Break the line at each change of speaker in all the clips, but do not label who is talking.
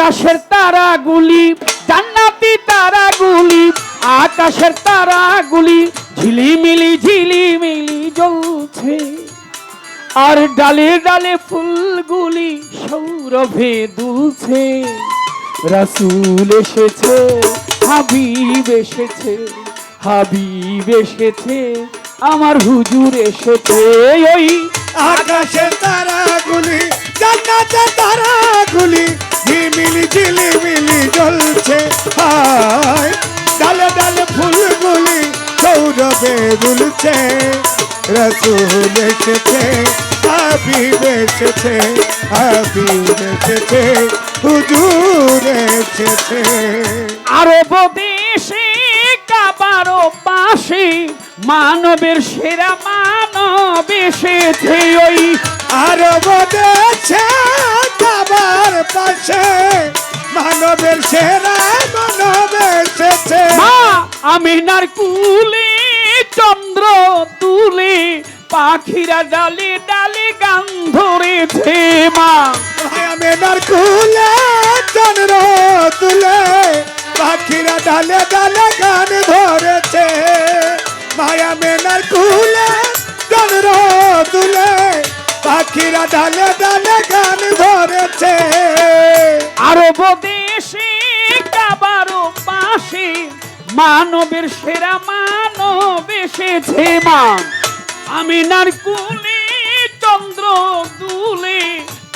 আকাশের তারাগুলি জান্নাতি তারাগুলি আকাশের তারাগুলি ঝিলিমিলি জ্বলছে আর ডালে ডালে ফুলগুলি সৌরভে দুলছে রাসূল এসেছে হাবিব এসেছে হাবিব এসেছে আমার হুজুর এসেছে ওই
আকাশের তারাগুলি জান্নাতের তারাগুলি ঝিলিমিলি জ্বলছে হায় ডালে ডালে ফুলগুলি সৌরভে দুলছে রাসূল এসেছে হাবিব এসেছে হাবিব এসেছে হুজুর এসেছে
আরব দেশে কাবার পাশে মানবের সেরা মানব এসেছে ওই
আরব দেশে কাবার পাশে মানবের সেরা মানব এসেছে
মা আমিনার কুলে চন্দ্র তুলে পাখিরা ডালে ডালে গান ধরেছে মা
আমিনার কুলে চন্দ্র তুলে পাখিরা ডালে ডালে গান ধরেছে মায়া মেনার কুলে চন্দ্র তুলে পাখিরা ডালে ডালে গান ধরেছে
আরব দেশে কাবার পাশে মানবের সেরা মানব এসেছে মা আমিনার কুলে চন্দ্র দুলে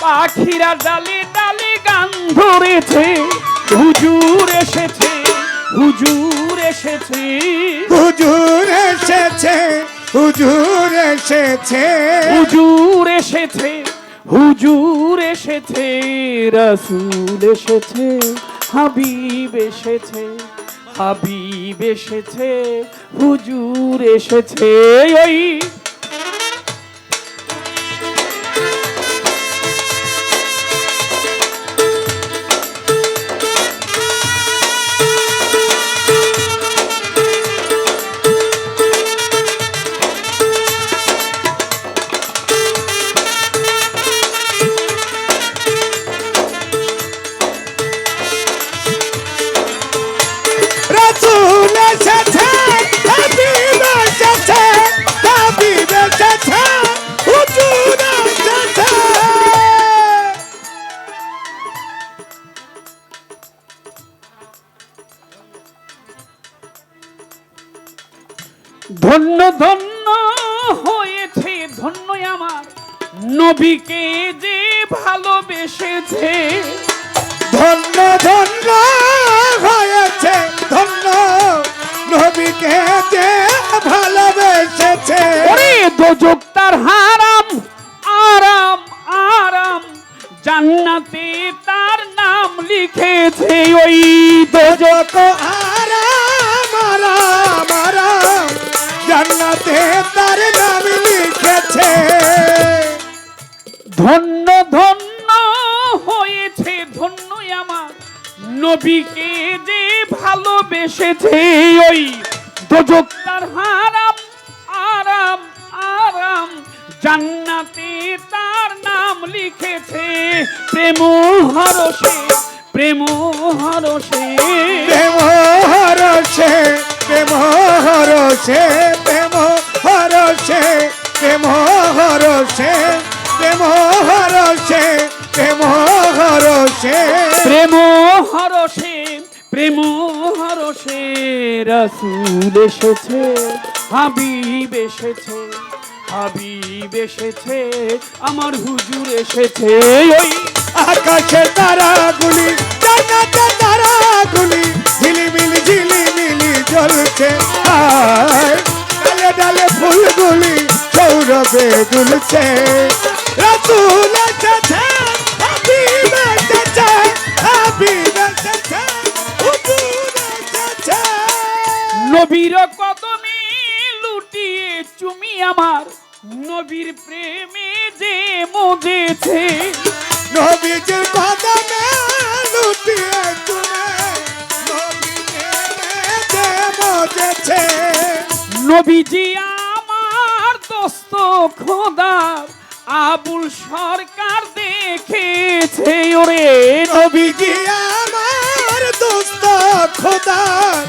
পাখিরা ডালে ডালে গান ধরেছে হুজুর এসেছে হুজুর এসেছে
হুজুর এসেছে হুজুর এসেছে
হুজুর এসেছে হুজুর এসেছে রাসূল এসেছে হাবিব এসেছে হাবিব এসেছে হুজুর এসেছে ওই
রাসূল এসেছে হাবিব এসেছে হাবিব এসেছে হুজুর এসেছে
ধন্য ধন্য হয়েছে ধন্য আমার নবীকে যে ভালোবেসেছে
ধন্য ধন্য হয়েছে ধন্য নবীকে যে ভালোবেসেছে
ওরে দোজক তার হারাম আরাম আরাম জান্নাতে তার নাম লিখেছে ওই দোজক
যত আরাম আরাম আরাম জান্নাতে তার নাম লিখেছে
ধন্য ধন্য হয়েছে ধন্য আমার নবীকে যে ভালোবেসেছে ওই দোজক তার হারাম আরাম আরাম জান্নাতে তার নাম লিখেছে প্রেম হরষে প্রেম হরষে
প্রেম হরষে প্রেম হরষে প্রেম হরষে প্রেম হরষে প্রেম হরষে প্রেম হরষে
প্রেম হরষে প্রেম হরষে রাসূল এসেছে হাবিব এসেছে হাবিব এসেছে আমার হুজুর এসেছে ওই
আকাশের তারাগুলি জান্নাতের তারাগুলি ঝিলিমিলি জ্বলছে হায় ডালে ডালে ফুলগুলি সৌরভে দুলছে রাসূল এসেছে হাবিব এসেছে হাবিব এসেছে হুজুর এসেছে
নবীর কদমে লুটিয়ে চুমি আমার নবীর প্রেমে যে মজেছে
নবীজির কদমে লুটিয়ে চুমে নবীকে যে মজেছে
নবীজি আমার দোস্ত খোদার আবুল সরকার দেখেছে ওরে
নবীজি খোদার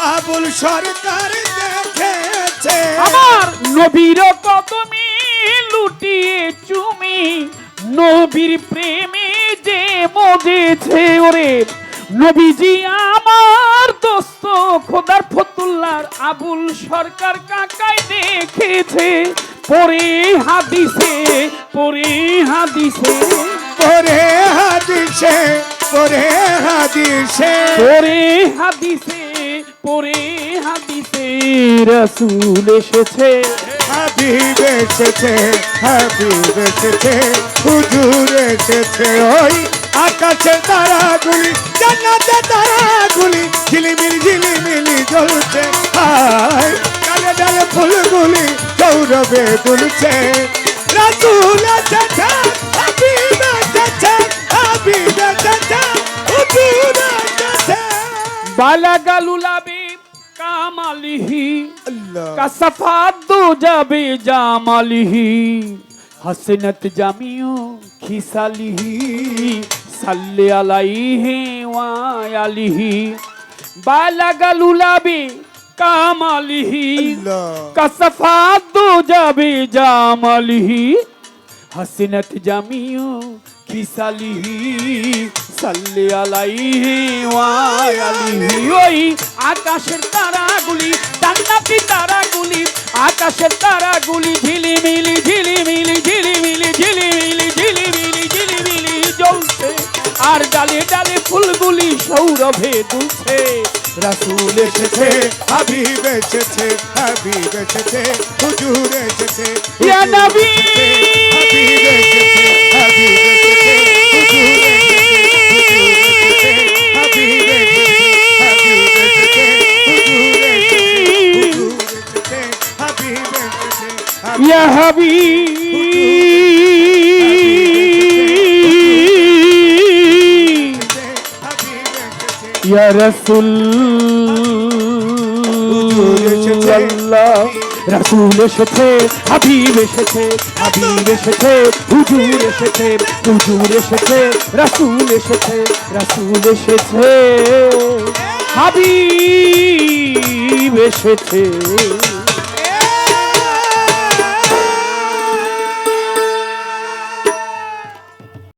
আবুল সরকার দেখেছে
আমার নবীর কদমে লুটিয়ে চুমি নবীর প্রেমে যে মজেছে ওরে নবীজি আমার দোস্ত খোদার ফতুল্লার আবুল সরকার কাকাই দেখেছে পরে হাদিসে পরে হাদিসে
পরে হাদিসে পরে হাদিসে
পরে হাদিসে পরে হাদিসে রাসূল এসেছে
হাবিব এসেছে হাবিব এসেছে হুজুর এসেছে ওই আকাশের তারাগুলি জান্নাতের তারাগুলি ঝিলিমিলি জ্বলছে হায় ডালে ডালে ফুলগুলি গৌরবে দুলছে রাসূল এসেছে হাবিব এসেছে হাবিব এসেছে হুজুর এসেছে
বালাগালুলাবে কামালিহি
আল্লাহ
কাসাফাত যাবে জামালিহি হাসনাত জামিও খিসালিহি সাল্লি আলাইহি ওয়া আলিহি বালাগালুলাবে কামালিহি
আল্লাহ
কাসাফাত যাবে জামালিহি হাসনাত জামিও খিসালিহি সাল্লি আলাইহি ওয়া আলিহি ওই আকাশের তারাগুলি জান্নাতি তারাগুলি আকাশের তারাগুলি ঝিলিমিলি ঝিলিমিলি ঝিলিমিলি ঝিলিমিলি ঝিলিমিলি ঝিলিমিলি জ্বলছে আর ডালে ডালে ফুলগুলি সৌরভে দুলছে
রাসূল এসেছে হাবিব এসেছে হাবিব এসেছে হুজুর এসেছে
ইয়া নবী
হাবিব এসেছে হাবিব এসেছে হুজুর এসেছে হাবিব এসেছে হাবিব এসেছে হুজুর এসেছে হাবিব এসেছে
ইয়া হাবিব ইয়া রাসূল আল্লাহ রাসূল এসেছে হাবিব এসেছে হাবিব এসেছে হুজুর এসেছে হুজুর এসেছে রাসূল এসেছে রাসূল এসেছে হাবিব এসেছে